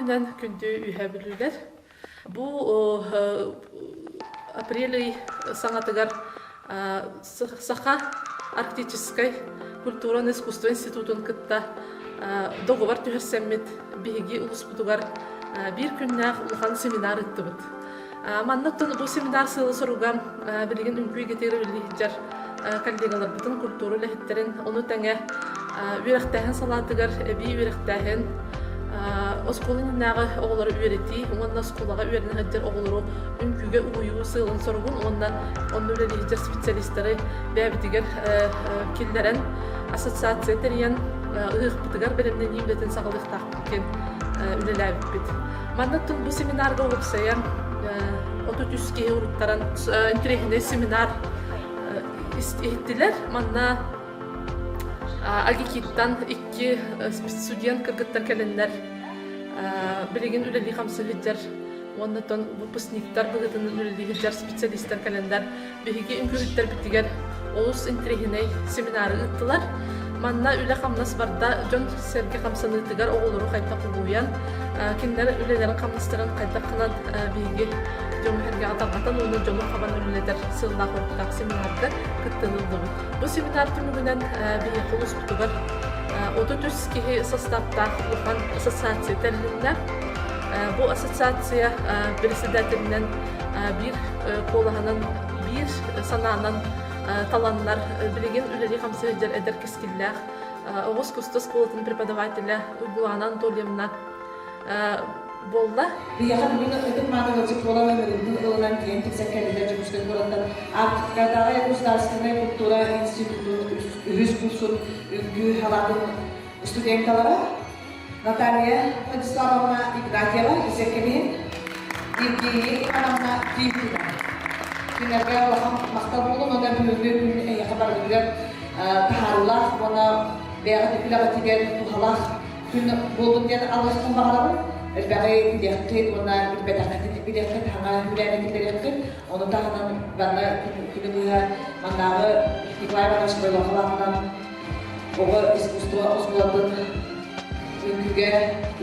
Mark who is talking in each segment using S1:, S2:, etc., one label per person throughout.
S1: күннен күнді үйе білілер. Бұл апрель саңатыгар Саха арктической культурный искусство институтын кытта договор түһәрсәммит биһиги улуспутугар бир күннәк улхан семинар ыттыбыт. Маннаттан бу семинар сылы соруган билген үнкүй гетери билихҗар коллегалар бутын культура лехтерин оны тәңе үрәхтәһен салатыгар би үрәхтәһен осколыннагы оголары үйрәти, оннан осколага үйрәнәһәдер оголары үнкүгә уйуу сылын соргун, оннан лехтер специалистлары бәбитигер килләрен ассоциация терен ыгытыгар белемнән нимлетен сагалыктак кен үлеләбит бит. Маннаттан бу семинарга олупсаян отутүскеге уруттаран интерехне семинар истилер. Манна агикиттан 2 студент кыргыттар келеннер билеген үлели хамсыгыджар оннатон выпускниктар быгытын үлелигиджар специалисттар келеннер биһиги үңкүрүттер битигер олус интерехне семинары ыттылар. Манна үле хамнас барда жон серге хамсаныгытыгар оголору кайта кубуян киндер үлелерин хамнастарын кайта кынан биһиги жомхерге атагатан оны жону кабан үлелер сылла куртак семинарда кыттылды. Бу семинар түнүгүнөн биһи колус бутугар отутүс кихи составта улхан ассоциация теринде. Бу ассоциация председателинен бир колаханын бир санаанан таланнар билеген үлели хамсыгыджар эдер кескиллер Огус кустус колотын преподавателя Уйгулана Анатольевна болла.
S2: Яхан бина эдер мадалчы колана бердин ылынан кийин тексекелдер жүрүштөн көрөндө Кыргызстандагы государственный культура институту үз курсын үгү халатын студенттары Наталья Владиславовна Игнатьева Исекелин Евгения Ивановна Тихина. Кинерге лахам мактап болду, анда бүгүн хабар берген тахаллах, ана бягы тилага тиген тухалах күн болду деген алыштын багалабы. Элбәгәй дияхтет, ана бетәхтет дияхтет, ана хүләне дияхтет, аны тагынан бана күнүгә манагы Николай Иванович Байлаховнан ого искусство осколатын күнгә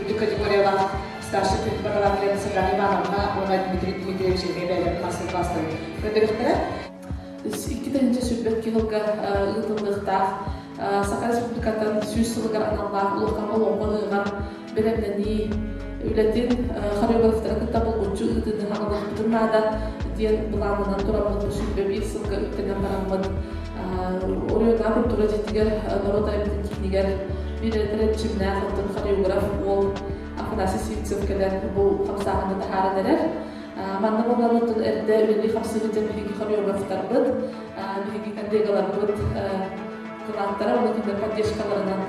S2: үтү категориялар старший преподаватель Светлана Ивановна, она Дмитрий Дмитриевич Бебелев, мастер-класстар көтөрүктөр. 2-нче сүбөт килга ытылдыкта Саха Республикатын сүз сылыгар аналлар улукка олонгон белемнени үлетин хореографтар кытта болгучу ытыны хагылык турнада диен буланынан турабылды сүбө бир сылга үттенен барамбын. Орёна культура жетигер народа эбитинигер биретер чимнә хатын хореограф ол Афанасий Сивцев келер бу хамсагында тахаранелер. Манна болалыктын эрде үлели хамсыгыжа биги хореографтар бит, биги коллегалар бит, кылаттар аны киндер поддержкаларынан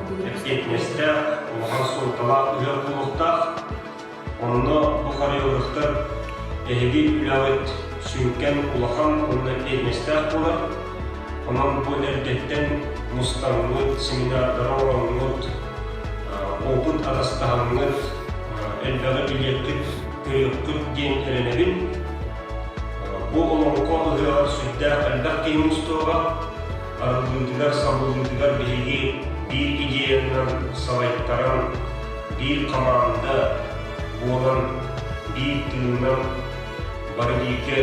S3: Этнесте улган улукта онно бу хореографтар эги үлавет сүнкен улахан онно этнесте болар. Онон бу эрдеттен мустанлык семинардар оңлык опыт адастаганлык элбәгы билеттик көйөккүт ден эренебин. Бу олонко ыгыар сүддә әлбәк кейин устуга арылдыгар сабылдыгар биги бир идеянан савайттаран бир команда болан бир тылынан бардике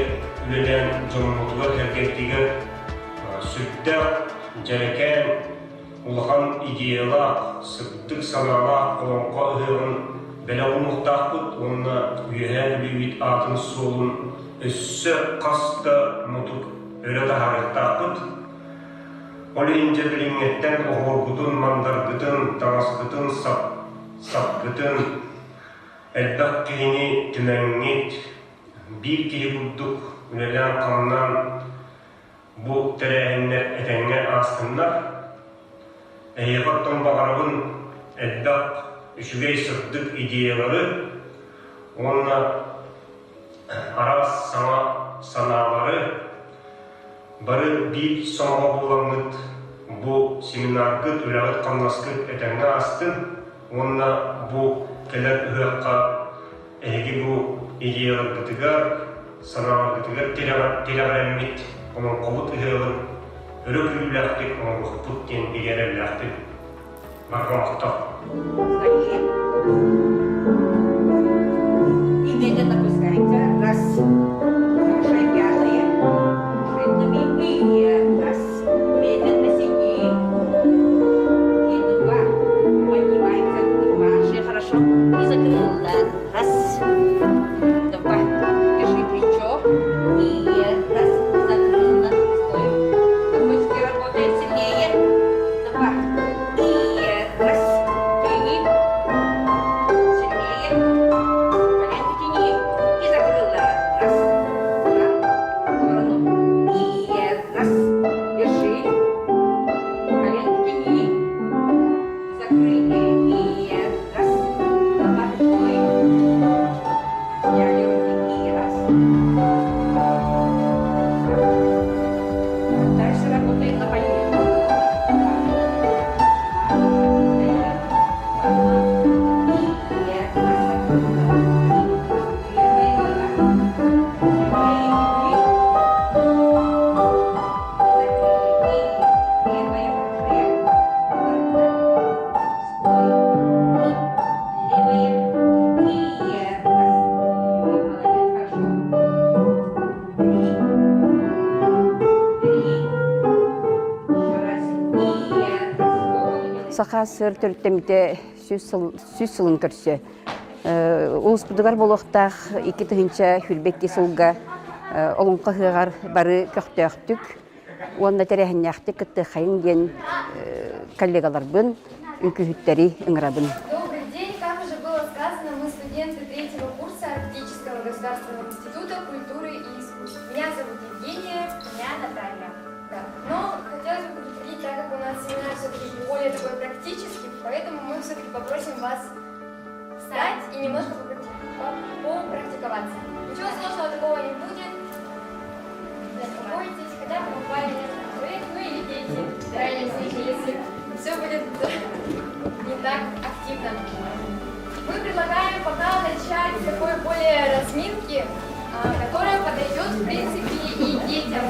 S3: үлелен жоммотугар хәркеттигер сүддә жарекен улахан идеяла сыттык санала олонко ыгыарын Беләгүн мухтақпыт, онна үйәһән бейбит атын солын өссі қаста мұтып өрі тахарықтақпыт. Олы инже біліңеттен оғырғытын, мандардытын, таңасқытын, сапқытын, әлбәк кейіні түмәңет, бір кейі бұддық үлелән қамнан бұл тәрәхіннер әтәңе астыннар. Әйеғаттан бағарабын әлбәк Үшігей сұрдық идеялары, онна арас саналары бары бейт соңға болаңыд бұл семинаргыд, үләғыд қамнасқыд әтәңгі астын, онна бұл кәлер үйаққа әйгі бұл идеялар бұтығар, саналар бұтығар телағарәммет, оның қолыт үйелер үрік үйләқтік, оның бұқпұт кен бегер әләқтік. Марқам құттақ.
S4: работает на подъем.
S5: Саха сыр төрттемите сүз сылын көрсө. Улуспудугар болохтах 2 тыгынча хүлбекки сылга олонқа хыгар бары көктөктүк. Онда терехинняхты кытты хайын ден коллегалар бын, үнкүхүттери ыңырабын.
S6: Добрый день. Как уже было сказано, мы студенты 3-го курса Арктического государственного института культуры и искусств. Меня зовут Евгения. Меня Наталья. Да. Но хотелось бы предупредить, так как у нас семинар все-таки более такой практический, поэтому мы все-таки попросим вас встать и немножко попрактиковаться. Ничего сложного такого не будет. Успокойтесь, хотя бы буквально несколько человек, ну или дети, в крайнем случае, если все будет не так активно. Мы предлагаем пока начать с такой более разминки, которая подойдет, в принципе, и детям.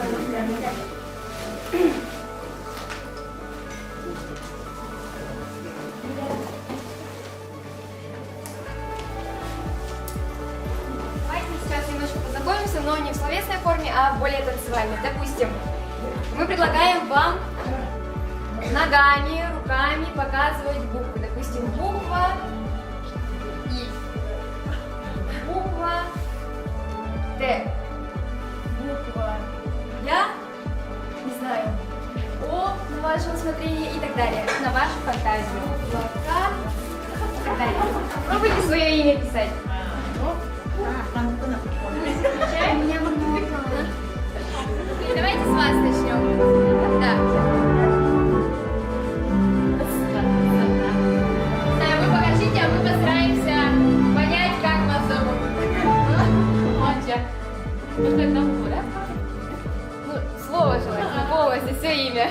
S6: Давайте сейчас немножко познакомимся, но не в словесной форме, а в более танцевальной. Допустим, мы предлагаем вам ногами, руками показывать буквы. Допустим, буква И, буква Т, буква Я, не знаю, О на ваше усмотрение и так далее. На вашу фантазию. Буква К и так далее. Пробуйте свое имя писать. Давайте с вас начнем. Да. Вы покажите, а мы постараемся понять, как вас зовут. Монча. Ну, что это там, да? Ну, слово желательно, полностью, все имя.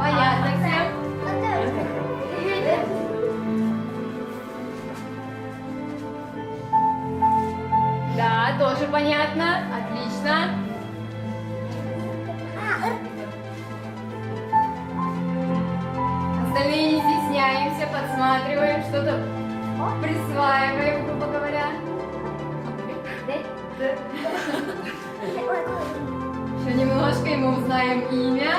S6: Понятно всем? Да, тоже понятно. Отлично. Остальные не стесняемся, подсматриваем, что-то присваиваем, грубо говоря. Еще немножко, и мы узнаем имя.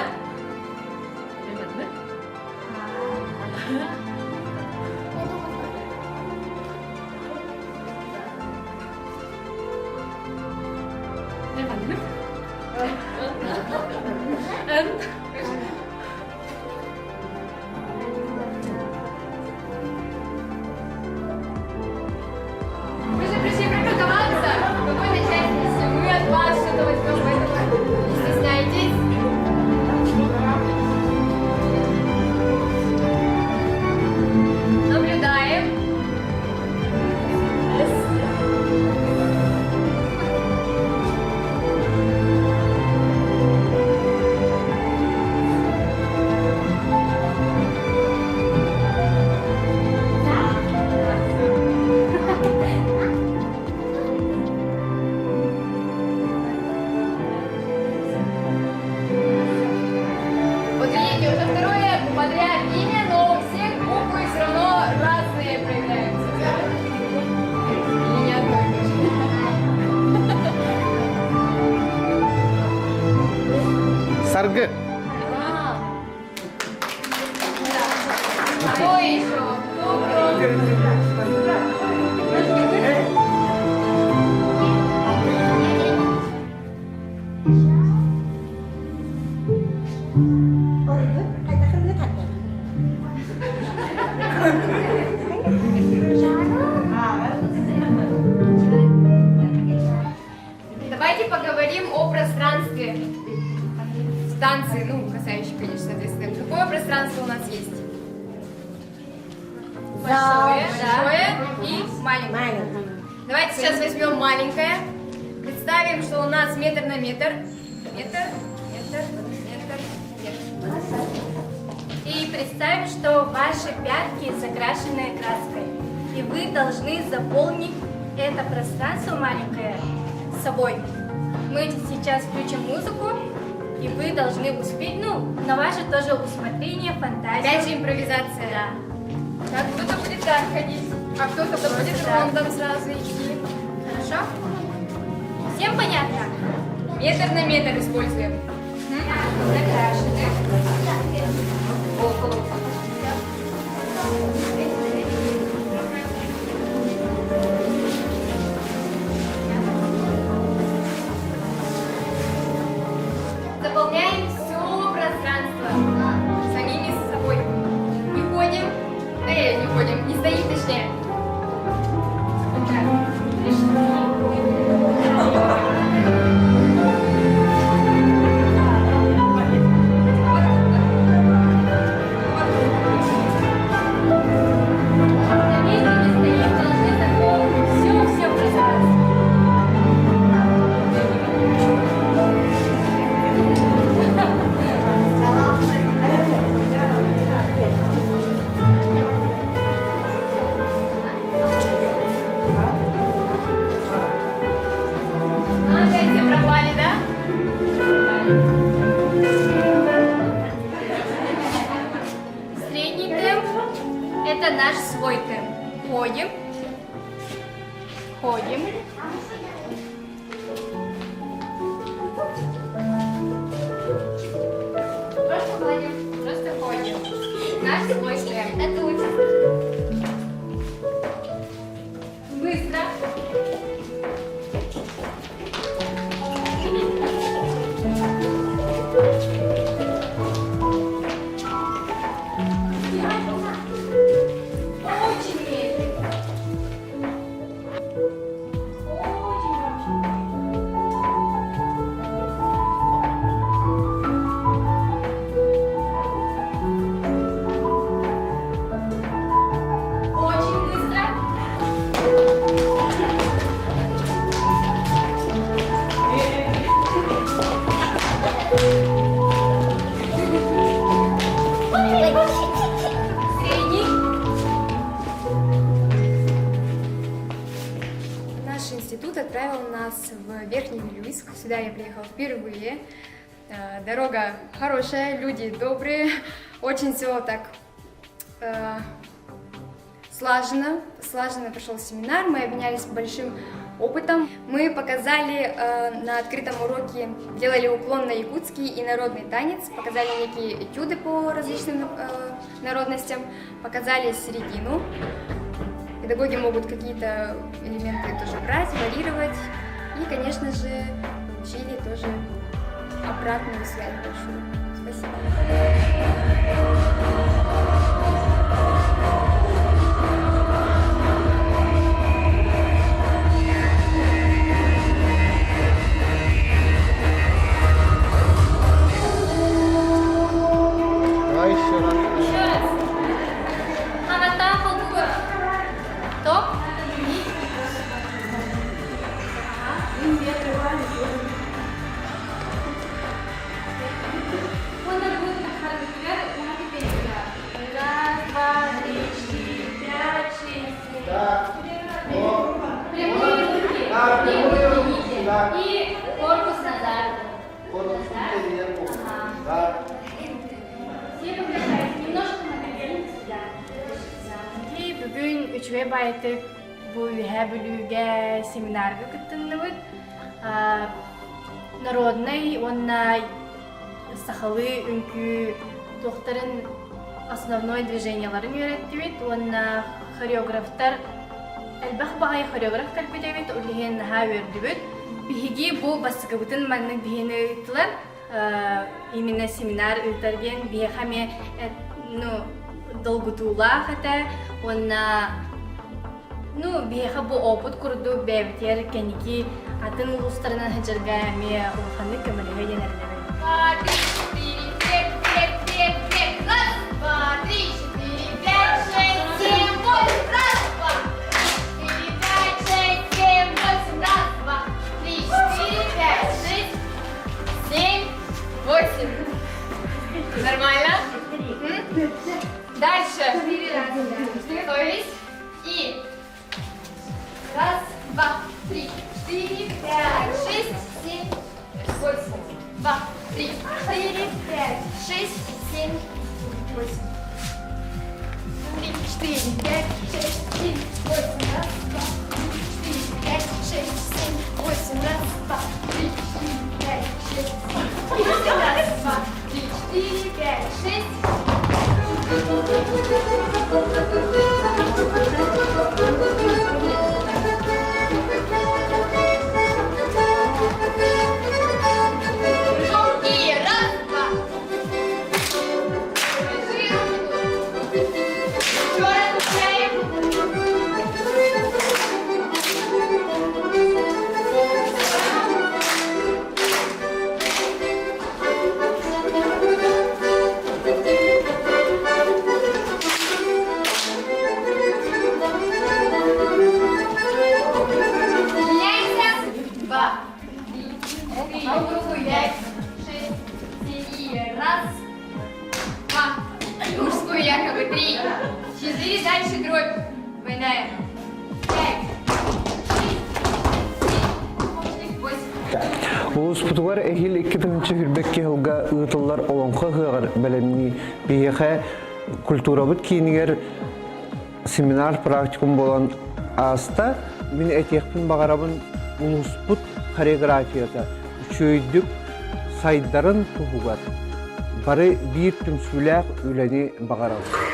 S6: Вы же пришли практиковаться в какой-то части, мы от вас что-то возьмем, поэтому не стесняйтесь. Наблюдаем. Вот видите, уже второе подряд имя, но у всех буквы все равно разные проявляются. Или не одно и то же.
S7: Саргы.
S6: Кто еще? Кто Давайте поговорим о пространстве. танцы, ну, касающие, конечно, соответственно. Какое пространство у нас есть? Большое, и маленькое. Давайте сейчас возьмем маленькое. Представим, что у нас метр на метр. Метр.
S4: И представим, что ваши пятки закрашены краской. И вы должны заполнить это пространство маленькое собой. Мы сейчас включим музыку, и вы должны успеть, ну, на ваше тоже усмотрение, фантазию.
S6: Опять же импровизация.
S4: Да.
S6: Так, кто-то будет так ходить, а кто-то будет раундом сразу идти. Хорошо?
S4: Всем понятно?
S6: Метр на метр используем.
S4: Закрашены.
S6: Заполняем все пространство самими с собой. Не ходим, не ходим, не стоим точнее.
S4: Это наш свой темп. Ходим.
S6: Просто ходим. Наш свой темп.
S4: Это лучше.
S6: Быстро. Наш институт отправил нас в Верхний Вилюйск. Сюда я приехала впервые. Дорога хорошая, люди добрые. Очень все так слаженно прошел семинар. Мы обменялись большим опытом. Мы показали на открытом уроке, делали уклон на якутский и народный танец, показали некие этюды по различным народностям, показали середину. Педагоги могут какие-то элементы тоже брать, варьировать. И, конечно же, получили тоже обратную связь большую. Спасибо.
S4: Еще раз. Хавата халкуга. Топ. Раз, два, три, четыре, пять, шесть, семь. Прямые руки. И корпус назад. Ага. Все поглощайте. Немножко наклоните сюда. Бүгін үчүгө байтык бу виһэ бүлүүгэ семинарга кыттынныбыт. Народный, онна сахалы үңкү тохтарын основной движенияларын үйреттибит. Онна хореографтар элбах багай хореограф калбидебит, улиһен наһа үөрдүбүт. Биһиги бу басыкыбытын маннык биһини ыттылар. Именно семинар ытарген биһэхаме долгутуула хата, онна биэха бу опыт курду бэбитер кеники атын улустарынан хыжырга ме улханны көмөлөгө денерлебе.
S6: 3, 4, 5, 6, 7, 8. 2, 3, 4, 5, 6, 7, 8. 3, 4, 5, 6, 7, 8. Раз, два, 3, 4, 5, 6, 7, 8. Раз, два, 3, 4, 5, 6, 7, 8. Раз, два, 3, 4, 5, 6. И раз, два. Мужскую якобы 3, 4, дальше дробь, двойная, 5, 6, 7, 8.
S7: Успутугар эхил 2000 хүрбекке хылга ытыллар олонқа хыгар белемни биеха культурабыт кинигер семинар практикум болан аста мен этехпин багарабын успут хореографията чөйдүк сайдарын тугугар бары бир түмсүләк үләни багарабын.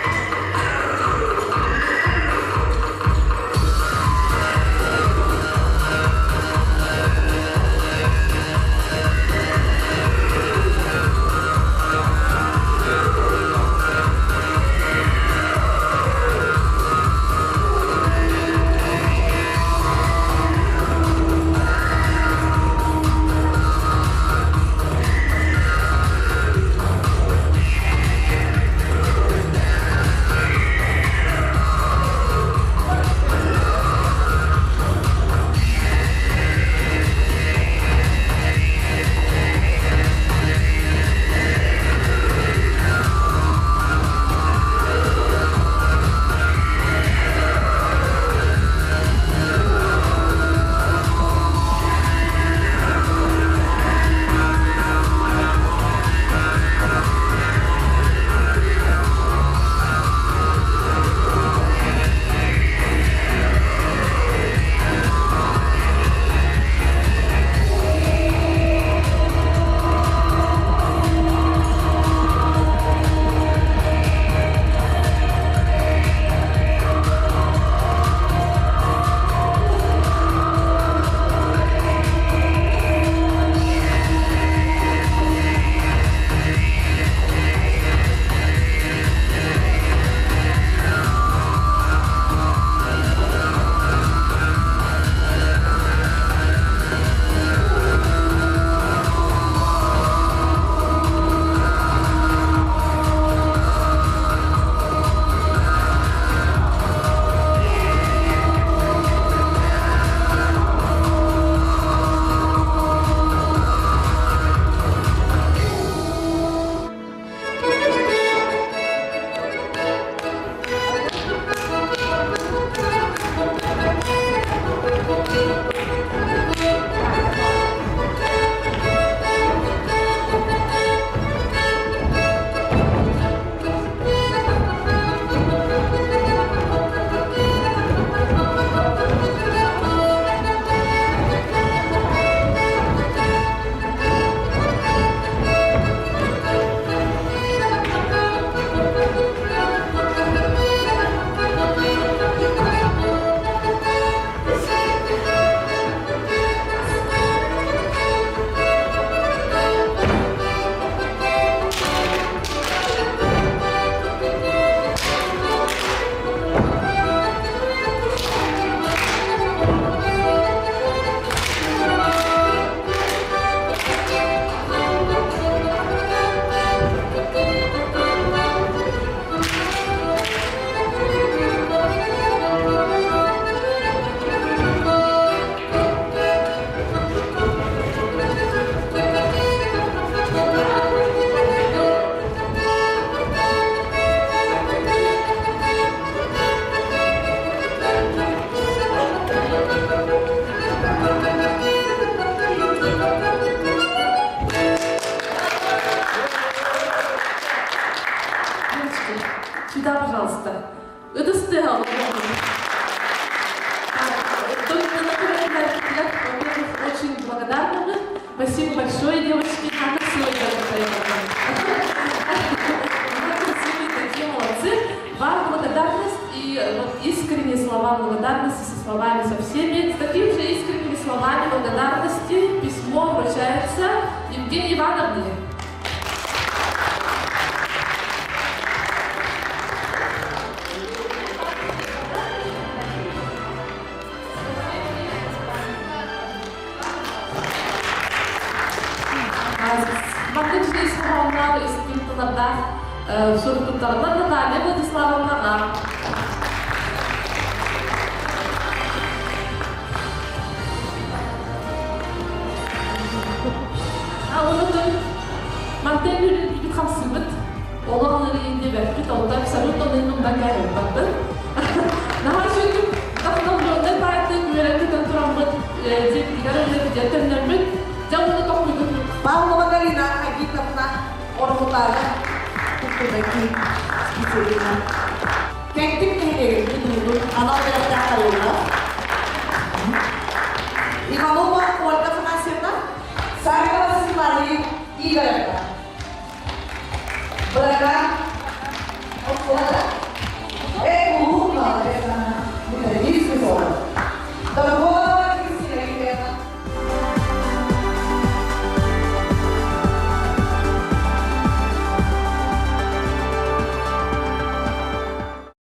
S1: Спасибо большое, девочки. Как красиво красивые такие, молодцы. Вам благодарность и вот искренние слова благодарности со словами со всеми. С такими же искренними словами благодарности письмо вручается Евгении Ивановне. Мактычлы исмаганнар институттарда сурдуктарда Наталья Владиславовна. Онутун мактен үйреніп қамсыбыт олағылары енді бәкпіт олдар абсолютно ныннан кәріп баттын. Наға шөкіп тақнамлығында байтын үйренкетен тұрамбыт дептігер өңірді төннербіт жауыны тоқуйдың.
S2: Павлова Галина Агитовна Ормутара, Кукудaki специалина. Кәктік нәйдегі күтімді анау бәрәттен қаруына. Иванова Ольга Фанасьевна, Саркова Симария Игоревна. Благодаря